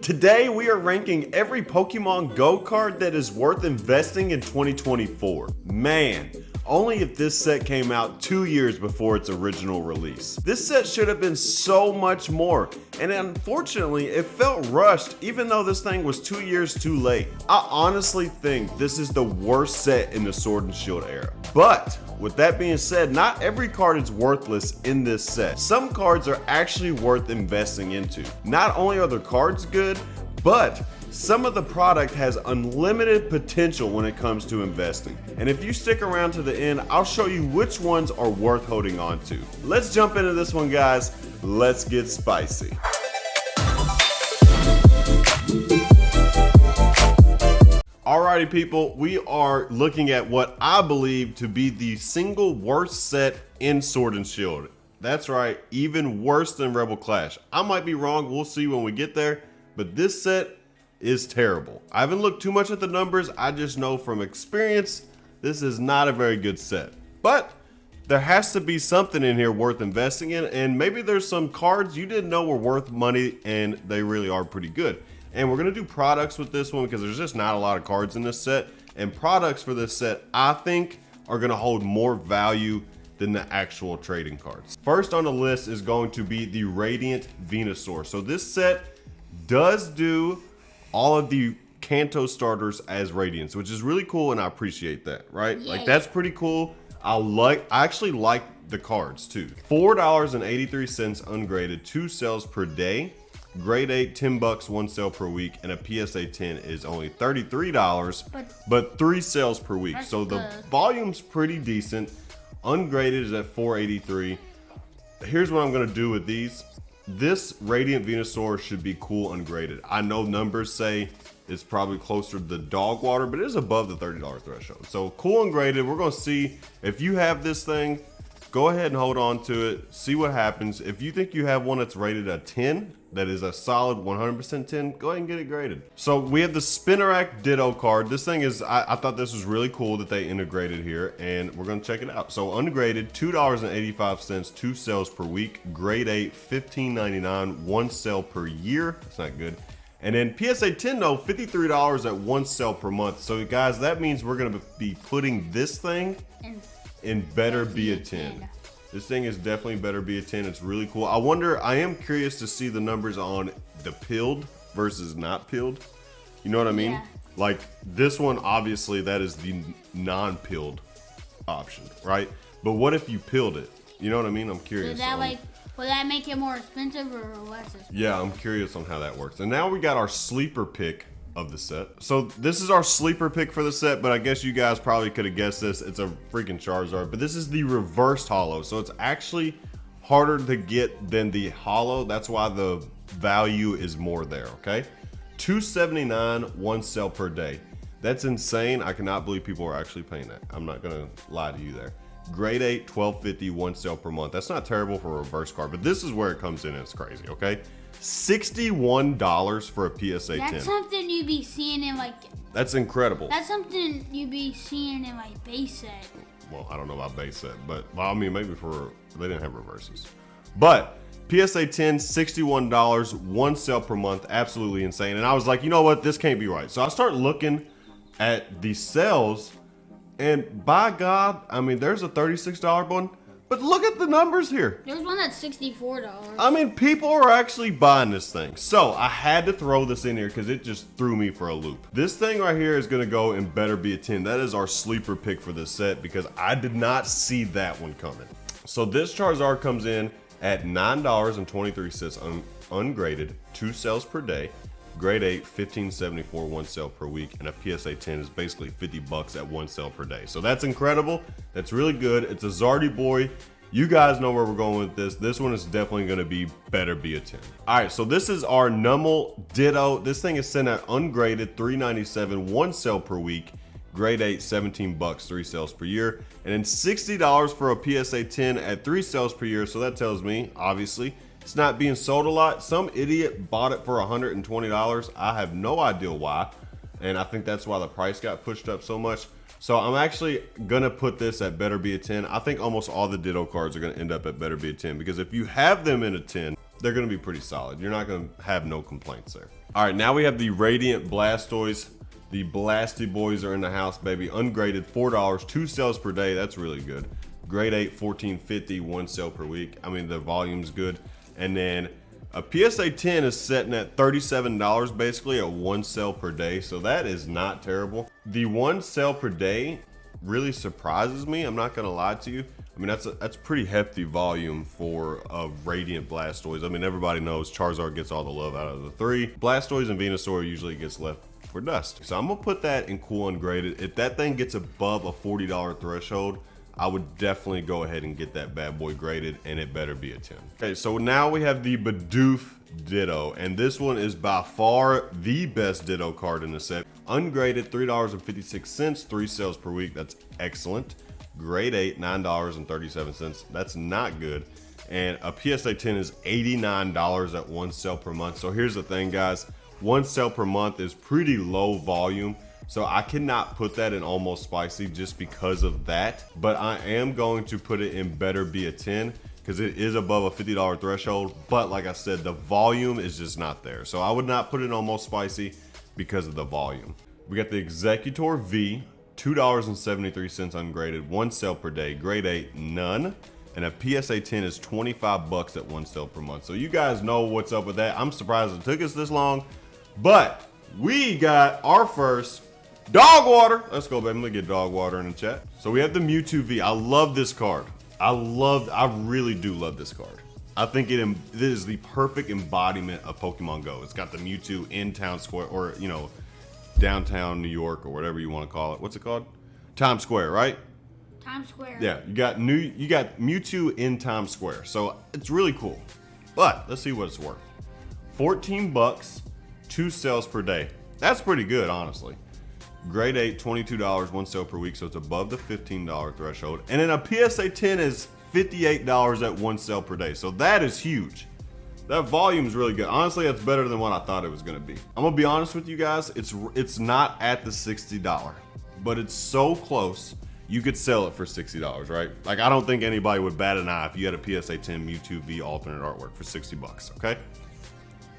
Today we are ranking every Pokemon Go card that is worth investing in 2024. Man, only if this set came out 2 years before its original release. This set should have been so much more, and unfortunately it felt rushed even though this thing was 2 years too late. I honestly think this is the worst set in the Sword and Shield era. But with that being said, not every card is worthless in this set. Some cards are actually worth investing into. Not only are the cards good, but some of the product has unlimited potential when it comes to investing. And if you stick around to the end, I'll show you which ones are worth holding on to. Let's jump into this one, guys. Let's get spicy. Alrighty people, we are looking at what I believe to be the single worst set in Sword and Shield. That's right, even worse than Rebel Clash. I might be wrong, we'll see when we get there, but this set is terrible. I haven't looked too much at the numbers, I just know from experience, this is not a very good set. But there has to be something in here worth investing in, and maybe there's some cards you didn't know were worth money and they really are pretty good. And we're gonna do products with this one because there's just not a lot of cards in this set. And products for this set, I think, are gonna hold more value than the actual trading cards. First on the list is going to be the Radiant Venusaur. So this set does do all of the Kanto starters as Radiants, which is really cool and I appreciate that, right? Yay. Like that's pretty cool. I actually like the cards too. $4.83 ungraded, 2 sales per day. Grade 8, $10, 1 sale per week, and a PSA 10 is only $33, but 3 sales per week. So the volume's pretty decent. Ungraded is at $4.83. Here's what I'm gonna do with these. This Radiant Venusaur should be cool ungraded. I know numbers say it's probably closer to the dog water, but it is above the $30 threshold. So cool ungraded, we're gonna see if you have this thing, go ahead and hold on to it, see what happens. If you think you have one that's rated a 10, that is a solid 100% 10, go ahead and get it graded. So we have the Spinarak Ditto card. This thing is, I thought this was really cool that they integrated here, and we're gonna check it out. So ungraded, $2.85, 2 sales per week. Grade 8, $15.99, 1 sale per year. That's not good. And then PSA 10 though, $53 at 1 sale per month. So guys, that means we're gonna be putting this thing in better be a 10. This thing is definitely better be a 10. It's really cool. I am curious to see the numbers on the pilled versus not pilled. You know what I mean? Yeah. Like this one, obviously that is the non-pilled option, right? But what if you pilled it? You know what I mean? I'm curious. So that will that make it more expensive or less expensive? Yeah, I'm curious on how that works. And now we got our sleeper pick of the set. So this is our sleeper pick for the set, but I guess you guys probably could have guessed this. It's a freaking Charizard, but this is the reversed holo. So it's actually harder to get than the holo. That's why the value is more there, okay? $2.79, 1 sale per day. That's insane. I cannot believe people are actually paying that. I'm not gonna lie to you there. Grade 8, $12.50, 1 sale per month. That's not terrible for a reverse card, but this is where it comes in and it's crazy, okay? $61 for a PSA 10. That's something you be seeing in like. That's incredible. That's something you be seeing in like base set. Well, I don't know about base set, but well, I mean maybe for they didn't have reverses. But PSA 10, $61, 1 sale per month, absolutely insane. And I was like, you know what, this can't be right. So I start looking at the sales, and by God, I mean there's a $36 one. But look at the numbers here. There's one that's $64. I mean, people are actually buying this thing. So I had to throw this in here because it just threw me for a loop. This thing right here is gonna go and better be a 10. That is our sleeper pick for this set because I did not see that one coming. So this Charizard comes in at $9.23 ungraded, 2 sales per day. Grade 8, $15.74, 1 sale per week, and a PSA 10 is basically $50 at 1 sale per day. So that's incredible. That's really good. It's a Zardy boy. You guys know where we're going with this. This one is definitely going to be better be a 10. All right, so this is our Nummel Ditto. This thing is sent at ungraded, $3.97, 1 sale per week. Grade 8, $17, 3 sales per year. And then $60 for a PSA 10 at 3 sales per year. So that tells me, obviously, it's not being sold a lot. Some idiot bought it for $120. I have no idea why. And I think that's why the price got pushed up so much. So I'm actually gonna put this at better be a 10. I think almost all the Ditto cards are gonna end up at better be a 10 because if you have them in a 10, they're going to be pretty solid. You're not going to have no complaints there. All right, now we have the Radiant Blastoise. The Blasty Boys are in the house, baby. Ungraded, $4, 2 sales per day. That's really good. Grade 8, $14.50, 1 sale per week. I mean, the volume's good. And then a PSA 10 is setting at $37 basically at 1 sale per day. So that is not terrible. The 1 sale per day really surprises me. I'm not gonna lie to you. I mean, that's pretty hefty volume for a Radiant Blastoise. I mean, everybody knows Charizard gets all the love out of the 3. Blastoise and Venusaur usually gets left for dust. So I'm gonna put that in cool ungraded. If that thing gets above a $40 threshold, I would definitely go ahead and get that bad boy graded, and it better be a 10. Okay, so now we have the Bidoof Ditto, and this one is by far the best Ditto card in the set. Ungraded, $3.56, 3 sales per week. That's excellent. Grade 8, $9.37. That's not good. And a PSA 10 is $89 at 1 sale per month. So here's the thing, guys. 1 sale per month is pretty low volume. So I cannot put that in almost spicy just because of that. But I am going to put it in better be a 10 because it is above a $50 threshold. But like I said, the volume is just not there. So I would not put it in almost spicy because of the volume. We got the Executor V, $2.73 ungraded, 1 sale per day, grade 8, none. And a PSA 10 is $25 at 1 sale per month. So you guys know what's up with that. I'm surprised it took us this long, but we got our first dog water. Let's go, baby. Let me get dog water in the chat. So we have the Mewtwo V. I love this card. I really do love this card. I think it is the perfect embodiment of Pokemon Go. It's got the Mewtwo in town square, or you know, downtown New York, or whatever you want to call it. What's it called? Times Square, right? Times Square. Yeah, you got Mewtwo in Times Square. So it's really cool. But let's see what it's worth. $14, 2 sales per day. That's pretty good, honestly. Grade 8, $22, 1 sale per week, so it's above the $15 threshold. And then a PSA 10 is $58 at 1 sale per day. So that is huge. That volume is really good. Honestly, that's better than what I thought it was gonna be. I'm gonna be honest with you guys, it's not at the $60, but it's so close. You could sell it for $60, right? Like, I don't think anybody would bat an eye if you had a PSA 10 Mewtwo V alternate artwork for $60, okay?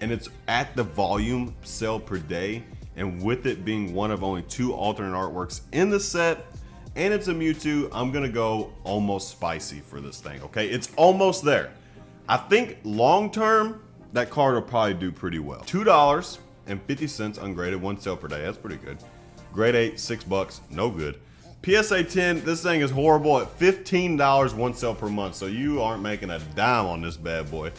And it's at the volume sale per day, and with it being one of only 2 alternate artworks in the set, and it's a Mewtwo, I'm gonna go almost spicy for this thing, okay? It's almost there. I think long term, that card will probably do pretty well. $2.50 ungraded, 1 sale per day. That's pretty good. Grade 8, $6, no good. PSA 10, this thing is horrible at $15, 1 sale per month. So you aren't making a dime on this bad boy.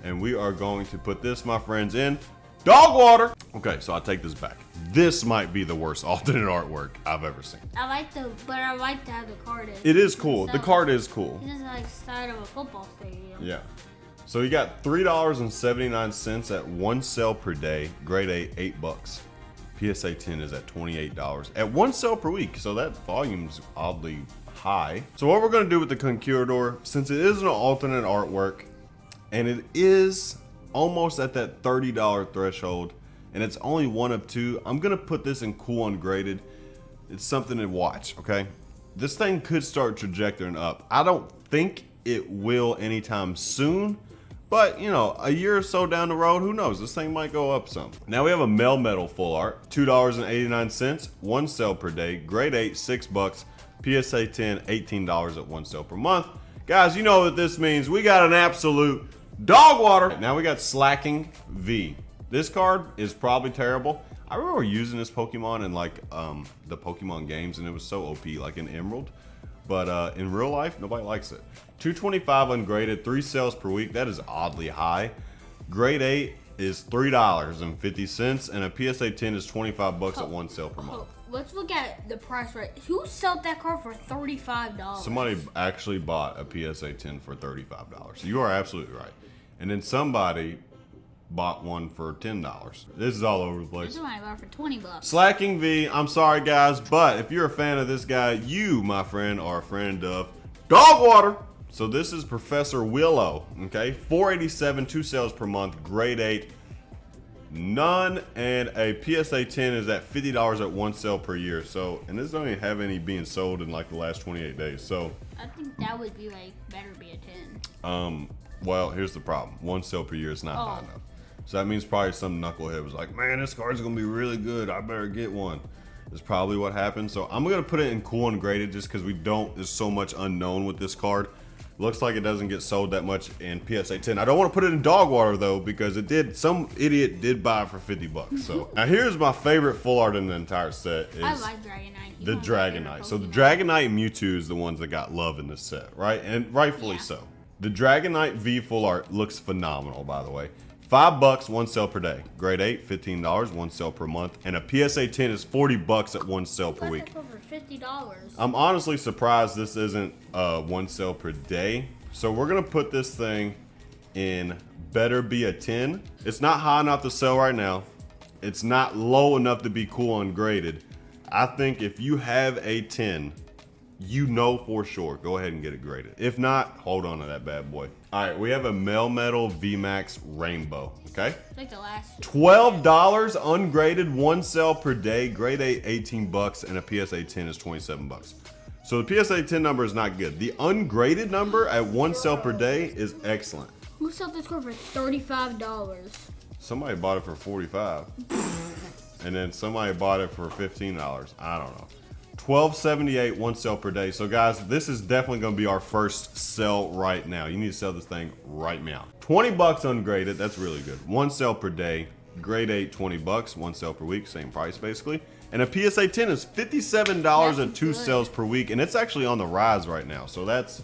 And we are going to put this, my friends, in dog water. Okay, so I take this back. This might be the worst alternate artwork I've ever seen. I like to have the card in. It is cool. The card is cool. It is like the side of a football stadium. Yeah. So you got $3.79 at 1 sale per day. Grade 8, $8. PSA 10 is at $28 at 1 sale per week. So that volume's oddly high. So what we're gonna do with the Conquistador, since it is an alternate artwork and it is almost at that $30 threshold and it's only one of 2, I'm gonna put this in cool ungraded. It's something to watch, okay? This thing could start trajectorying up. I don't think it will anytime soon, but you know, a year or so down the road, who knows? This thing might go up some. Now we have a Melmetal full art, $2.89, 1 sale per day, grade 8, $6, PSA 10, $18 at 1 sale per month. Guys, you know what this means. We got an absolute dog water. Now we got Slacking V. This card is probably terrible. I remember using this Pokemon in like the Pokemon games, and it was so OP, like in Emerald. But in real life, nobody likes it. $2.25 ungraded, 3 sales per week. That is oddly high. Grade 8 is $3.50, and a PSA 10 is $25 at 1 sale per month. Let's look at the price right. Who sold that card for $35? Somebody actually bought a PSA 10 for $35. You are absolutely right. And then somebody bought one for $10. This is all over the place. Somebody bought it for $20. Slacking V, I'm sorry guys, but if you're a fan of this guy, you, my friend, are a friend of dog water. So this is Professor Willow, okay? $4.87, 2 sales per month, grade 8, none, and a PSA 10 is at $50 at 1 sale per year. So, and this don't even have any being sold in like the last 28 days. So I think that would be like better be a 10. Well, here's the problem. One sale per year is not high enough. So that means probably some knucklehead was like, man, this card's gonna be really good. I better get one. That's probably what happened. So I'm gonna put it in cool ungraded just because there's so much unknown with this card. Looks like it doesn't get sold that much in PSA 10. I don't want to put it in dog water though, because some idiot did buy it for 50 bucks. So now here's my favorite full art in the entire set. I like Dragonite. The Dragonite. So the Dragonite and Mewtwo is the ones that got love in this set, right? And rightfully so. The Dragonite V full art looks phenomenal, by the way. $5, one sale per day. Grade 8, $15, one sale per month. And a PSA 10 is 40 bucks at one sale per week. Over $50. I'm honestly surprised this isn't one sale per day. So we're gonna put this thing in better be a 10. It's not high enough to sell right now. It's not low enough to be cool ungraded. I think if you have a 10, you know for sure, go ahead and get it graded. If not, hold on to that bad boy. All right, we have a Melmetal VMAX Rainbow, okay? Like the last. $12 ungraded, one sale per day, grade 8, 18 bucks, and a PSA 10 is 27 bucks. So the PSA 10 number is not good. The ungraded number at one sale per day is excellent. Who sold this card for $35? Somebody bought it for 45. And then somebody bought it for $15. I don't know. $12.78, one sale per day. So guys, this is definitely going to be our first sell right now. You need to sell this thing right now. 20 bucks ungraded. That's really good. One sale per day. Grade 8, 20 bucks. One sale per week. Same price basically. And a PSA 10 is $57 and two sales per week. And it's actually on the rise right now. So that's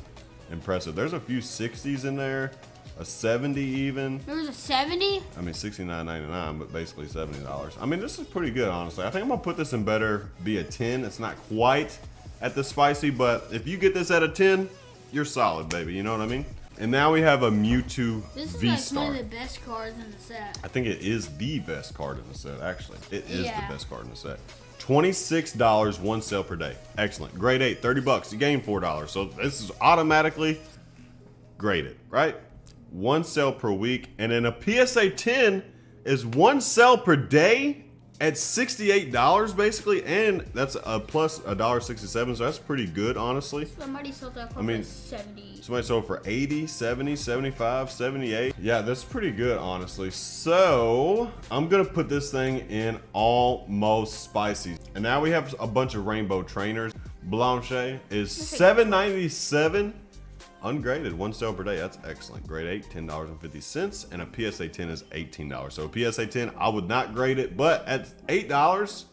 impressive. There's a few 60s in there. A 70 even. There was a 70? I mean, $69.99, but basically $70. I mean, this is pretty good, honestly. I think I'm gonna put this in better be a 10. It's not quite at the spicy, but if you get this at a 10, you're solid, baby. You know what I mean? And now we have a Mewtwo V-Star. This is like one of the best cards in the set. I think it is the best card in the set, actually. It is the best card in the set. $26, one sale per day. Excellent. Grade 8, 30 bucks. You gain $4. So this is automatically graded, right? One sale per week, and then a PSA 10 is one sale per day at $68 basically, and that's a plus $1.67, so that's pretty good, honestly. Somebody sold that for 70. Somebody sold for 80, 70, 75, 78. Yeah, that's pretty good, honestly. So I'm gonna put this thing in almost spicy. And now we have a bunch of rainbow trainers. Blanche is $7.97. Ungraded, one sale per day. That's excellent. Grade 8, $10.50, and a PSA 10 is $18. So a PSA 10, I would not grade it, but at $8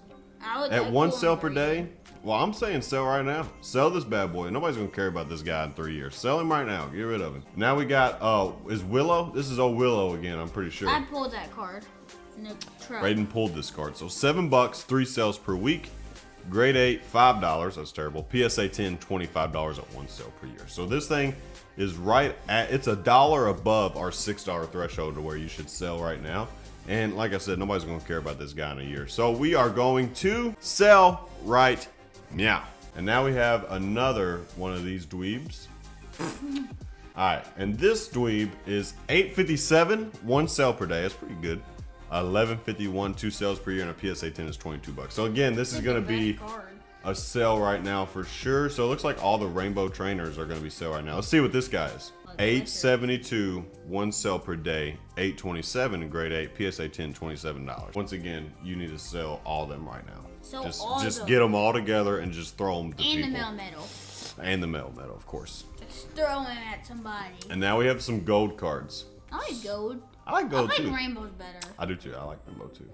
at one sale per day, well, I'm saying sell right now. Sell this bad boy. Nobody's gonna care about this guy in 3 years. Sell him right now. Get rid of him. Now we got is Willow? This is old Willow again, I'm pretty sure. I pulled that card in the truck. Raiden pulled this card. So $7, 3 sales per week. Grade 8, $5. That's terrible. PSA 10, $25 at one sale per year. So this thing is right at, it's $1 above our $6 threshold to where you should sell right now. And like I said, nobody's going to care about this guy in a year. So we are going to sell right now. And now we have another one of these dweebs. All right, and this dweeb is $8.57, one sale per day. That's pretty good. $11.51, 2 sales per year, and a PSA 10 is 22 bucks. So again, this is going to be a sale right now for sure. So it looks like all the rainbow trainers are going to be sale right now. Let's see what this guy is. $8.72, one sale per day. $8.27 in grade 8, PSA 10, $27. Once again, you need to sell all of them right now. So just get them all together and just throw them to people. And the Melmetal. And the Melmetal, of course. Just throw them at somebody. And now we have some gold cards. I like gold. I like gold too. I like rainbows better. I do too. I like rainbow too.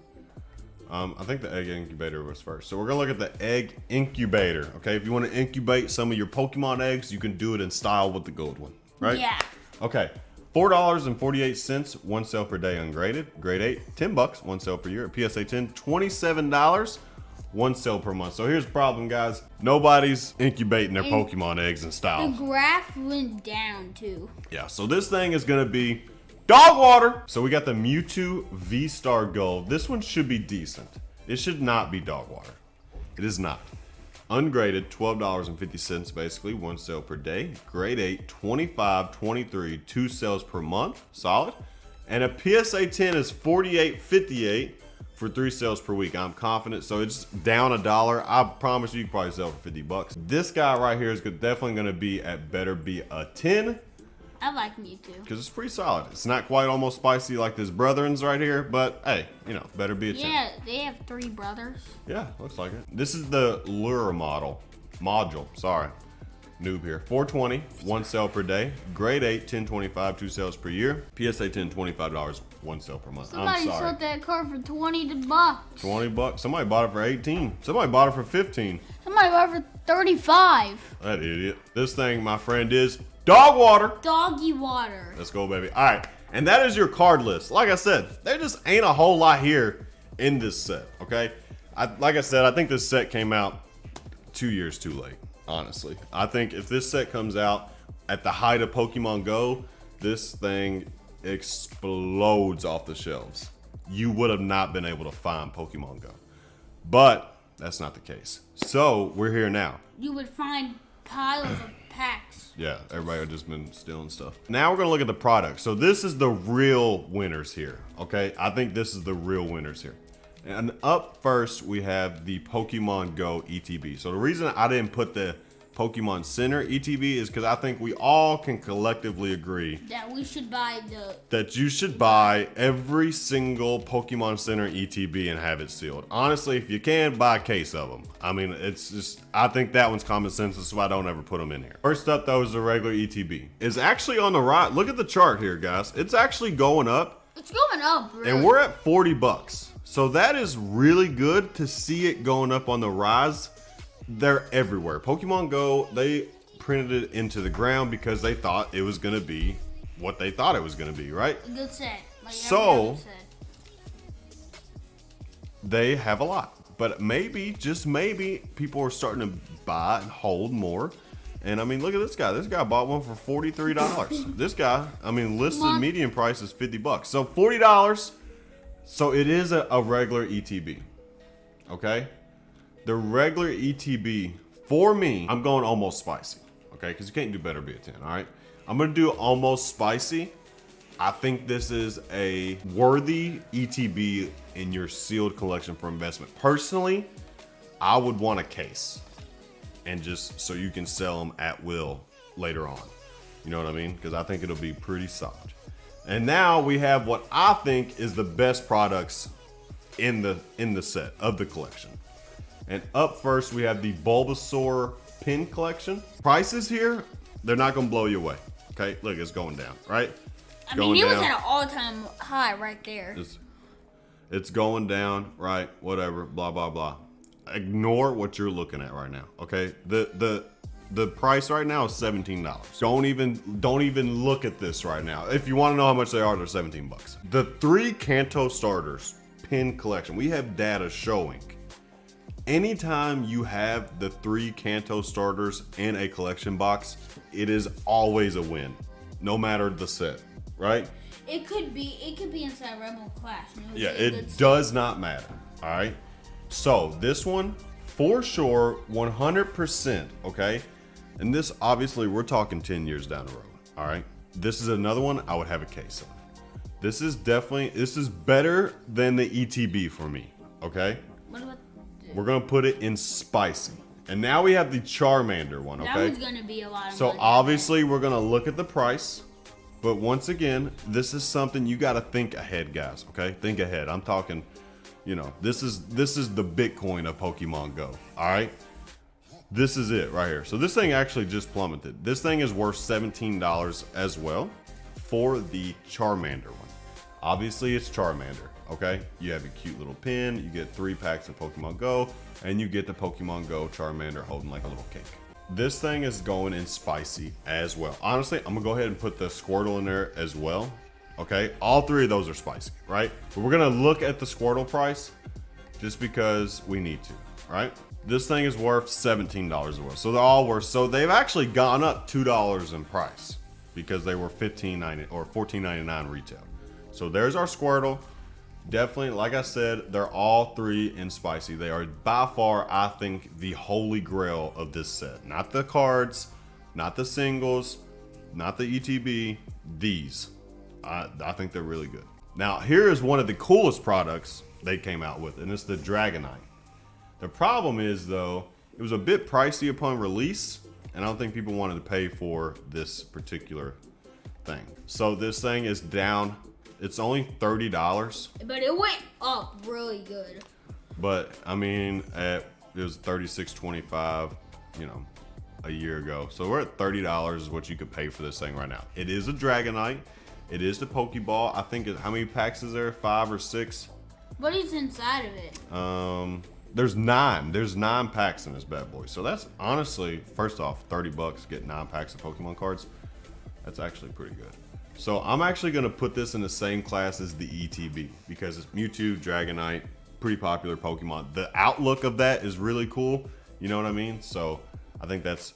I think the egg incubator was first. So we're gonna look at the egg incubator. Okay, if you want to incubate some of your Pokemon eggs, you can do it in style with the gold one, right? Yeah. Okay, $4.48, one sale per day ungraded. Grade 8, 10 bucks, one sale per year. PSA 10, $27, one sale per month. So here's the problem, guys. Nobody's incubating their Pokemon eggs in style. The graph went down too. Yeah, so this thing is gonna be dog water. So we got the Mewtwo V-Star Gold. This one should be decent. It should not be dog water. It is not. Ungraded, $12.50 basically, one sale per day. Grade 8, 25, 23, 2 sales per month, solid. And a PSA 10 is $48.58 for 3 sales per week. I'm confident, so it's down $1. I promise you can probably sell for 50 bucks. This guy right here is definitely gonna be at better be a 10. I like Mewtwo. Because it's pretty solid. It's not quite almost spicy like this Brethren's right here, but hey, you know, better be a 10. Yeah, they have 3 brothers. Yeah, looks like it. This is the lure module, sorry. Noob here. 420, 1 sale per day. Grade 8, 1025, 2 sales per year. PSA 10, $25, 1 sale per month. Somebody I'm sorry. sold that card for 20 bucks. 20 bucks. Somebody bought it for 18. Somebody bought it for 15. Somebody bought it for 35. That idiot. This thing, my friend, is dog water. Doggy water. Let's go, baby. All right. And that is your card list. Like I said, there just ain't a whole lot here in this set, okay? Like I said, I think this set came out 2 years too late. Honestly, I think if this set comes out at the height of Pokemon Go, this thing explodes off the shelves. You would have not been able to find Pokemon Go, but that's not the case. So we're here now. You would find piles of packs. Yeah, everybody have just been stealing stuff. Now we're gonna look at the product. So this is the real winners here, okay? I think this is the real winners here. And up first, we have the Pokemon Go ETB. So the reason I didn't put the Pokemon Center ETB is because I think we all can collectively agree That we should buy that you should buy every single Pokemon Center ETB and have it sealed. Honestly, if you can, buy a case of them. I mean, it's just, I think that one's common sense, that's why I don't ever put them in here. First up, though, is the regular ETB. It's actually on the right. Look at the chart here, guys. It's actually going up. It's going up, really. And we're at 40 bucks. So that is really good to see it going up on the rise. They're everywhere. Pokemon Go, they printed it into the ground because they thought it was going to be what they thought it was going to be, right? A good set. Like So they have a lot. But maybe, just maybe, people are starting to buy and hold more. And I mean, look at this guy. This guy bought one for $43. This guy, I mean, listed median price is 50 bucks. So $40. So it is a regular ETB, okay? The regular ETB, for me, I'm going almost spicy, okay? Because you can't do better be a 10, all right? I'm going to do almost spicy. I think this is a worthy ETB in your sealed collection for investment. Personally, I would want a case, and just so you can sell them at will later on. You know what I mean? Because I think it'll be pretty solid. And now we have what I think is the best products in the set of the collection. And up first, we have the Bulbasaur pin collection. Prices here, they're not gonna blow you away. Okay, look, it's going down, right? I mean, it was at an all-time high right there. It's going down, right? Whatever, blah blah blah. Ignore what you're looking at right now. Okay, the price right now is $17. Don't even look at this right now. If you want to know how much they are, they're 17 bucks. The 3 Kanto starters pin collection. We have data showing anytime you have the 3 Kanto starters in a collection box, it is always a win, no matter the set, right? It could be inside Rebel Clash. Yeah, it does not matter. All right. So this one, for sure, 100%. Okay. And this, obviously, we're talking 10 years down the road. All right. This is another one I would have a case of. This is better than the ETB for me. Okay. What about We're going to put it in spicy. And now we have the Charmander one. Okay. That one's going to be a lot of So money. obviously we're going to look at the price. But once again, this is something you got to think ahead, guys. Okay. Think ahead. I'm talking, you know, this is the Bitcoin of Pokemon Go. All right. This is it right here. So this thing actually just plummeted. This thing is worth $17 as well for the Charmander one. Obviously it's Charmander, okay? You have a cute little pin, you get 3 packs of Pokemon Go, and you get the Pokemon Go Charmander holding like a little cake. This thing is going in spicy as well. Honestly, I'm gonna go ahead and put the Squirtle in there as well, okay? All 3 of those are spicy, right? But we're gonna look at the Squirtle price just because we need to, right? This thing is worth $17 as well. So they're all worth, so they've actually gone up $2 in price because they were $15.90 or $14.99 retail. So there's our Squirtle. Definitely, like I said, they're all 3 in spicy. They are by far, I think, the holy grail of this set. Not the cards, not the singles, not the ETB, these. I think they're really good. Now, here is one of the coolest products they came out with, and it's the Dragonite. The problem is, though, it was a bit pricey upon release, and I don't think people wanted to pay for this particular thing. So this thing is down. It's only $30. But it went up really good. But I mean, it was $36.25, you know, a year ago. So we're at $30 is what you could pay for this thing right now. It is a Dragonite. It is the Pokeball. I think how many packs is there? 5 or 6? What is inside of it? There's 9. There's 9 packs in this bad boy. So that's honestly, first off, $30 get 9 packs of Pokemon cards. That's actually pretty good. So I'm actually gonna put this in the same class as the ETB because it's Mewtwo, Dragonite, pretty popular Pokemon. The outlook of that is really cool. You know what I mean? So I think that's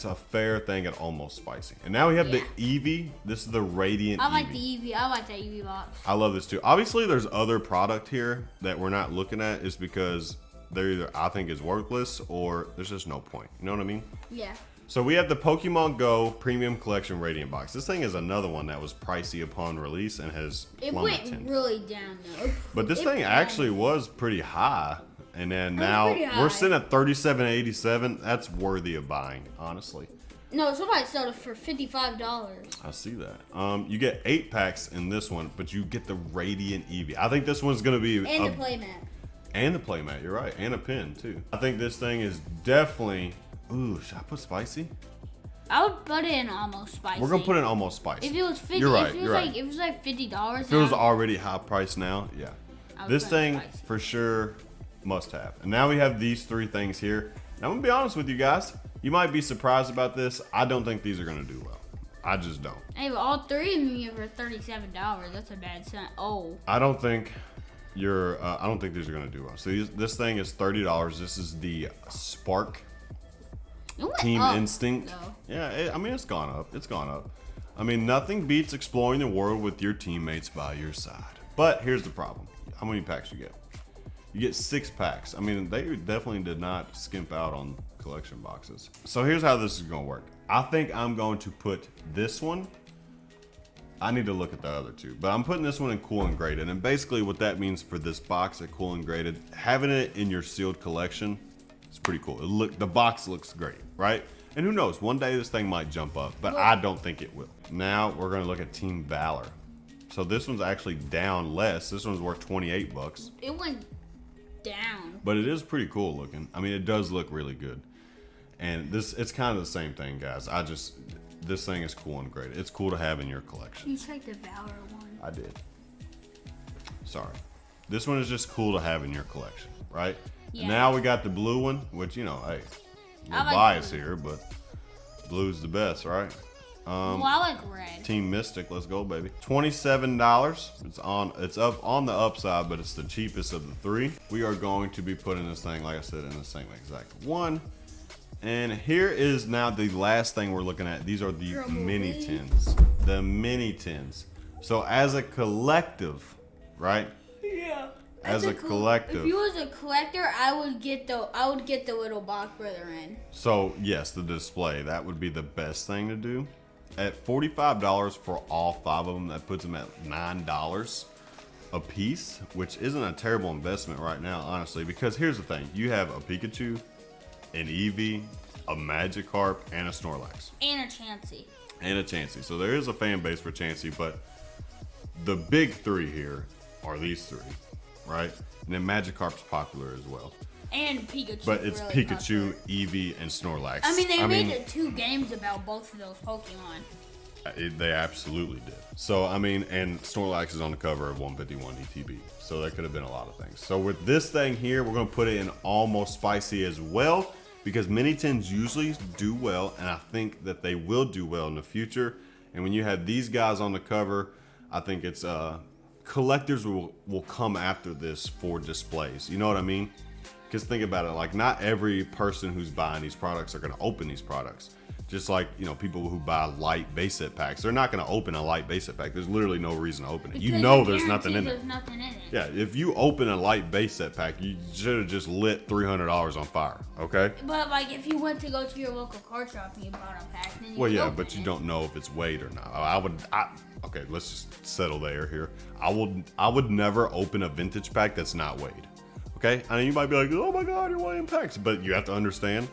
a fair thing at almost spicy. And now we have the Eevee. This is the Radiant Eevee. I like the Eevee. I like that Eevee box. I love this too. Obviously, there's other product here that we're not looking at is because they're either I think is worthless or there's just no point. You know what I mean? Yeah. So we have the Pokemon Go Premium Collection Radiant Box. This thing is another one that was pricey upon release and has plummeted. It went really down though. But this thing actually was pretty high. And then now we're sitting at $37.87. That's worthy of buying, honestly. No, somebody sold it for $55. I see that. You get 8 packs in this one, but you get the Radiant Eevee. I think this one's gonna be and the playmat. And the playmat, you're right, and a pin too. I think this thing is definitely. Ooh, should I put spicy? I would put it in almost spicy. We're gonna put it in almost spicy. If it was 50, you're right. If it was like it was like $50. If it was already high price now, yeah. This thing spicy. for sure must have. And now we have these 3 things here. Now I'm gonna be honest with you guys. You might be surprised about this. I don't think these are gonna do well. I just don't. Hey, but all 3 of them are $37. That's a bad sign. Oh. I don't think you're. I don't think these are gonna do well. So this thing is $30. This is the Spark Team Instinct. Though. Yeah, I mean it's gone up. It's gone up. I mean nothing beats exploring the world with your teammates by your side. But here's the problem. How many packs you get? You get 6 packs. I mean, they definitely did not skimp out on collection boxes. So here's how this is gonna work. I think I'm going to put this one. I need to look at the other 2, but I'm putting this one in cool and graded. And basically what that means for this box at cool and graded, having it in your sealed collection, it's pretty cool. The box looks great, right? And who knows, one day this thing might jump up, but I don't think it will. Now we're gonna look at Team Valor. So this one's actually down less. This one's worth 28 bucks. It went down. But it is pretty cool looking. I mean, it does look really good. And it's kind of the same thing, guys. This thing is cool and great. It's cool to have in your collection. You checked the Valor one. I did. Sorry. This one is just cool to have in your collection, right? Yeah. And now we got the blue one, which, you know, hey, no like bias blue. here, but blue's the best, right? Well, I like red. Team Mystic, let's go, baby. $27. It's up on the upside, but it's the cheapest of the 3. We are going to be putting this thing, like I said, in the same exact one. And here is now the last thing we're looking at. These are the mini tins. The mini tins. So as a collective, right? Yeah. As a collective. If you was a collector, I would get the little box brother in. So yes, the display, that would be the best thing to do. At $45 for all 5 of them, that puts them at $9 a piece, which isn't a terrible investment right now, honestly, because here's the thing. You have a Pikachu, an Eevee, a Magikarp, and a Snorlax. And a Chansey. And a Chansey. So there is a fan base for Chansey, but the big 3 here are these 3, right? And then Magikarp's popular as well. And Pikachu. But it's really Pikachu, popular. Eevee, and Snorlax. I mean, they made 2 games about both of those Pokemon. They absolutely did. So, I mean, and Snorlax is on the cover of 151 ETB. So that could have been a lot of things. So with this thing here, we're going to put it in almost spicy as well, because mini tins usually do well, and I think that they will do well in the future. And when you have these guys on the cover, I think it's collectors will come after this for displays. You know what I mean? Because think about it, like not every person who's buying these products are going to open these products. Just like, you know, people who buy light base set packs, they're not going to open a light base set pack. There's literally no reason to open it. You know there's nothing in it. There's nothing in it. Yeah, if you open a light base set pack, you should have just lit $300 on fire, okay? But like if you went to go to your local card shop and you bought a pack, then you Well, could yeah, open but you it. don't know if it's weighed or not. Okay, let's just settle there here. I would never open a vintage pack that's not weighed. Okay? I mean, you might be like, oh my God, you're weighing packs. But you have to understand,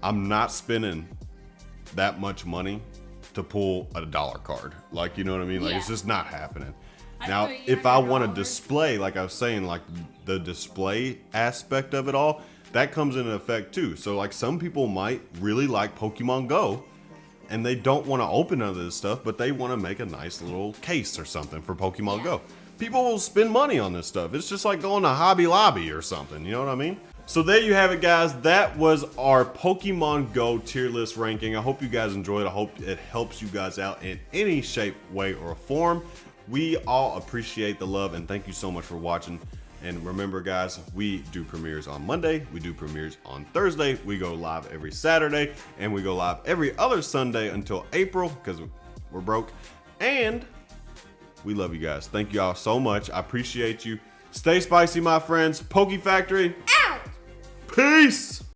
I'm not spending that much money to pull a dollar card. Like, you know what I mean? Like, it's Yeah. just not happening. I Now, put if I want to $100. display, like I was saying, like the display aspect of it all, that comes into effect too. So like some people might really like Pokemon Go and they don't want to open none of this stuff, but they want to make a nice little case or something for Pokemon Go. People will spend money on this stuff. It's just like going to Hobby Lobby or something, you know what I mean? So there you have it, guys. That was our Pokemon Go tier list ranking. I hope you guys enjoyed. I hope it helps you guys out in any shape, way, or form. We all appreciate the love and thank you so much for watching. And remember, guys, we do premieres on Monday, we do premieres on Thursday, we go live every Saturday, and we go live every other Sunday until April because we're broke. And we love you guys. Thank you all so much. I appreciate you. Stay spicy, my friends. Poke Factory. Out! Peace!